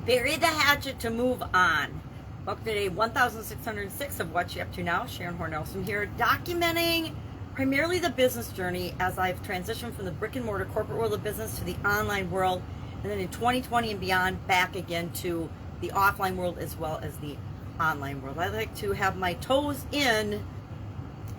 Bury the hatchet to move on. Welcome to day 1606 of What You Up To Now. Sharon Horne-Ellstrom here, documenting primarily the business journey as I've transitioned from the brick and mortar corporate world of business to the online world, and then in 2020 and beyond, back again to the offline world as well as the online world. I like to have my toes in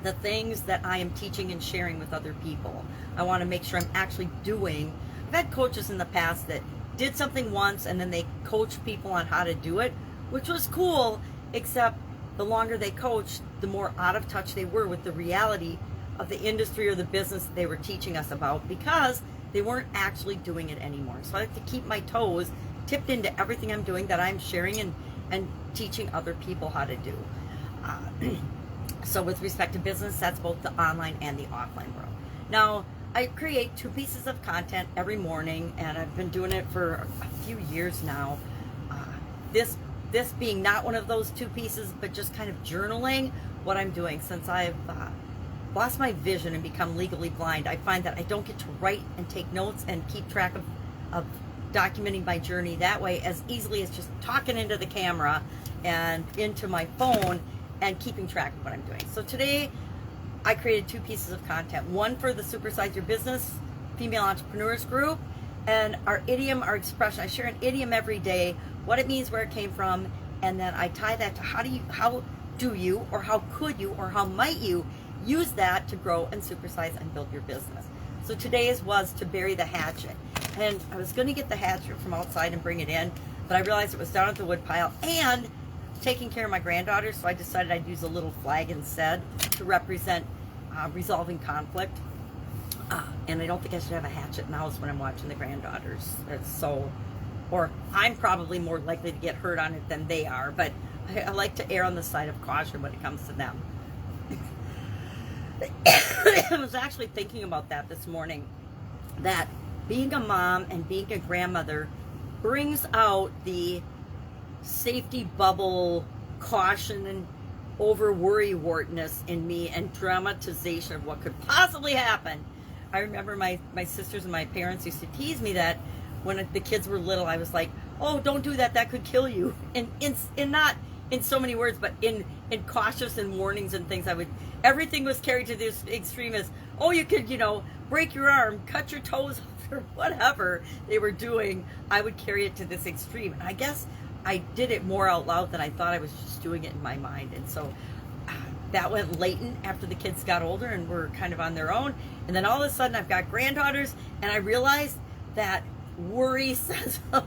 the things that I am teaching and sharing with other people. I want to make sure I'm actually doing. I've had coaches in the past that did something once and then they coached people on how to do it, which was cool, except the longer they coached, the more out of touch they were with the reality of the industry or the business that they were teaching us about, because they weren't actually doing it anymore. So I like to keep my toes tipped into everything I'm doing that I'm sharing and teaching other people how to do. So with respect to business, that's both the online and the offline world. Now, I create 2 pieces of content every morning, and I've been doing it for a few years now. This being not one of those 2 pieces, but just kind of journaling what I'm doing. Since I've lost my vision and become legally blind, I find that I don't get to write and take notes and keep track of documenting my journey that way as easily as just talking into the camera and into my phone and keeping track of what I'm doing. So today, I created 2 pieces of content. One for the Supersize Your Business Female Entrepreneurs Group, and our idiom, our expression. I share an idiom every day, what it means, where it came from, and then I tie that to how do you, or how could you, or how might you use that to grow and supersize and build your business. So today's was to bury the hatchet. And I was going to get the hatchet from outside and bring it in, but I realized it was down at the wood pile and taking care of my granddaughter, so I decided I'd use a little flag instead to represent resolving conflict. And I don't think I should have a hatchet in the house when I'm watching the granddaughters. Or I'm probably more likely to get hurt on it than they are, but I like to err on the side of caution when it comes to them. I was actually thinking about that this morning, that being a mom and being a grandmother brings out the safety bubble caution and over worry-wartness in me and dramatization of what could possibly happen. I remember my sisters and my parents used to tease me that when the kids were little, I was like, oh, don't do that, that could kill you. And not in so many words, but in cautious and warnings and things. Everything was carried to this extreme as, oh, you could, break your arm, cut your toes off, or whatever they were doing. I would carry it to this extreme. And I guess I did it more out loud than I thought. I was just doing it in my mind. And so that went latent after the kids got older and were kind of on their own. And then all of a sudden I've got granddaughters, and I realized that worry sense of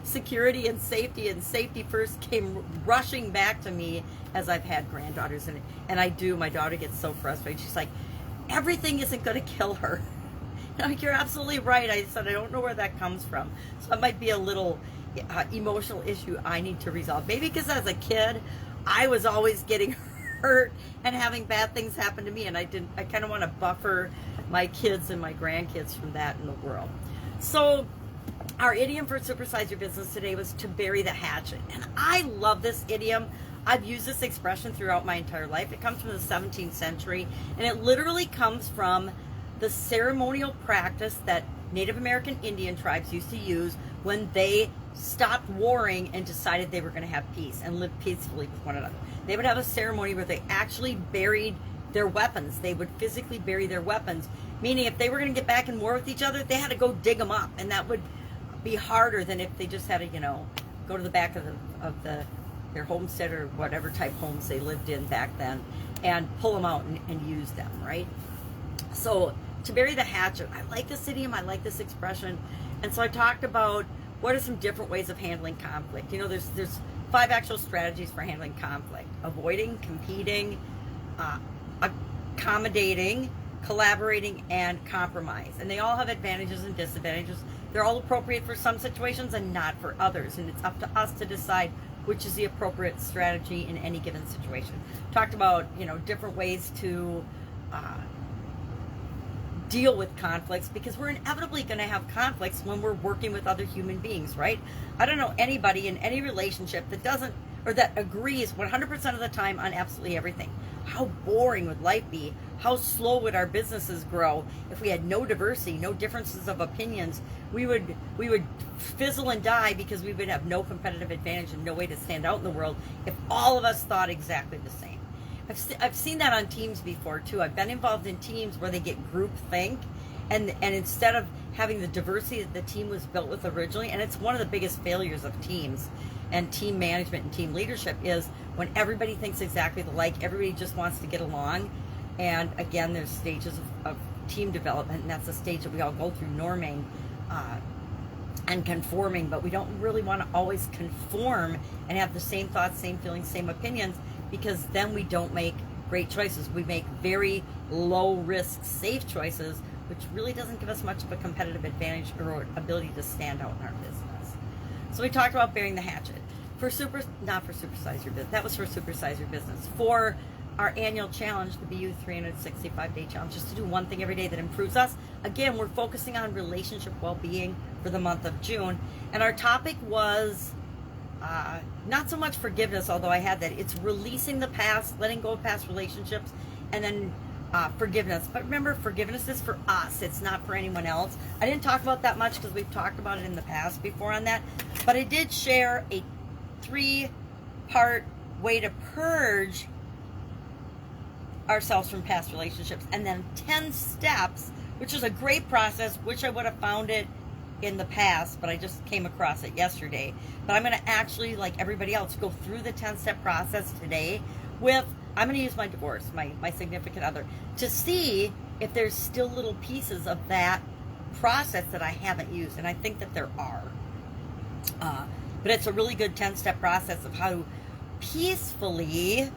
security and safety first came rushing back to me as I've had granddaughters. And my daughter gets so frustrated. She's like, everything isn't going to kill her. And I'm like, you're absolutely right. I said, I don't know where that comes from. So it might be a little emotional issue I need to resolve. Maybe because as a kid, I was always getting hurt and having bad things happen to me, and I kind of want to buffer my kids and my grandkids from that in the world. So our idiom for Supersize Your Business today was to bury the hatchet. And I love this idiom. I've used this expression throughout my entire life. It comes from the 17th century, and it literally comes from the ceremonial practice that Native American Indian tribes used to use when they stopped warring and decided they were going to have peace and live peacefully with one another. They would have a ceremony where they actually buried their weapons. They would physically bury their weapons, meaning if they were going to get back in war with each other, they had to go dig them up, and that would be harder than if they just had to, go to the back of their homestead or whatever type homes they lived in back then and pull them out and use them, right? So to bury the hatchet, I like this idiom, I like this expression. And so I talked about what are some different ways of handling conflict. There's 5 actual strategies for handling conflict: avoiding, competing, accommodating, collaborating, and compromise. And they all have advantages and disadvantages. They're all appropriate for some situations and not for others. And it's up to us to decide which is the appropriate strategy in any given situation. Talked about, different ways to deal with conflicts, because we're inevitably going to have conflicts when we're working with other human beings, right? I don't know anybody in any relationship that doesn't, or that agrees 100% of the time on absolutely everything. how boring would life be? How slow would our businesses grow if we had no diversity, no differences of opinions? We would fizzle and die because we would have no competitive advantage and no way to stand out in the world if all of us thought exactly the same. I've seen that on teams before too. I've been involved in teams where they get group think, and instead of having the diversity that the team was built with originally, and it's one of the biggest failures of teams and team management and team leadership is when everybody thinks exactly alike, everybody just wants to get along. And again, there's stages of team development, and that's a stage that we all go through, norming and conforming, but we don't really want to always conform and have the same thoughts, same feelings, same opinions, because then we don't make great choices. We make very low risk, safe choices, which really doesn't give us much of a competitive advantage or ability to stand out in our business. So we talked about burying the hatchet. Not for Supersize Your Business, that was for Supersize Your Business. For our annual challenge, the BU 365-day challenge, just to do one thing every day that improves us. Again, we're focusing on relationship well-being for the month of June. And our topic was not so much forgiveness, although I had that. It's releasing the past, letting go of past relationships, and then forgiveness. But remember, forgiveness is for us. It's not for anyone else. I didn't talk about that much because we've talked about it in the past before on that. But I did share a 3-part way to purge ourselves from past relationships, and then 10 steps, which is a great process. Wish I would have found it in the past, but I just came across it yesterday. But I'm going to actually, like everybody else, go through the 10-step process today with, I'm going to use my divorce, my significant other, to see if there's still little pieces of that process that I haven't used, and I think that there are. But it's a really good 10-step process of how to peacefully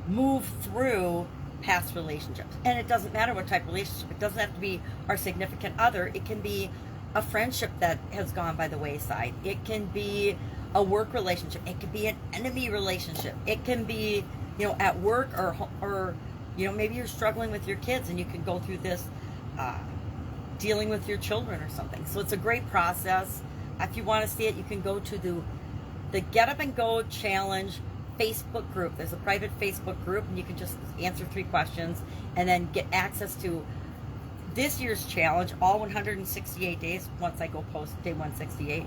move through past relationships. And it doesn't matter what type of relationship. It doesn't have to be our significant other. It can be a friendship that has gone by the wayside. It can be a work relationship. It could be an enemy relationship. It can be, at work, or maybe you're struggling with your kids and you can go through this dealing with your children or something. So it's a great process. If you want to see it, you can go to the Get Up and Go Challenge Facebook group. There's a private Facebook group, and you can just answer 3 questions and then get access to this year's challenge, all 168 days, once I go post day 168,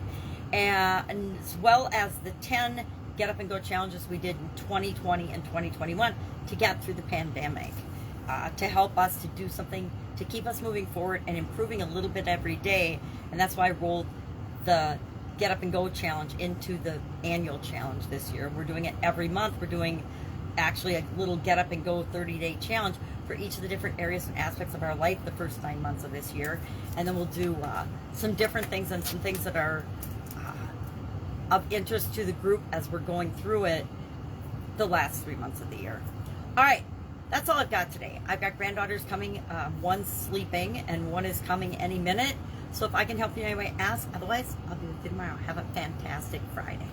and as well as the 10 Get Up and Go challenges we did in 2020 and 2021 to get through the pandemic, to help us to do something to keep us moving forward and improving a little bit every day. And that's why I rolled the Get Up and Go challenge into the annual challenge this year. We're doing it every month. We're doing actually a little Get Up and Go 30-day challenge for each of the different areas and aspects of our life the first 9 months of this year. And then we'll do some different things and some things that are of interest to the group as we're going through it the last 3 months of the year. All right, that's all I've got today. I've got granddaughters coming, one's sleeping and one is coming any minute. So if I can help you in any way, ask. Otherwise, I'll be with you tomorrow. Have a fantastic Friday.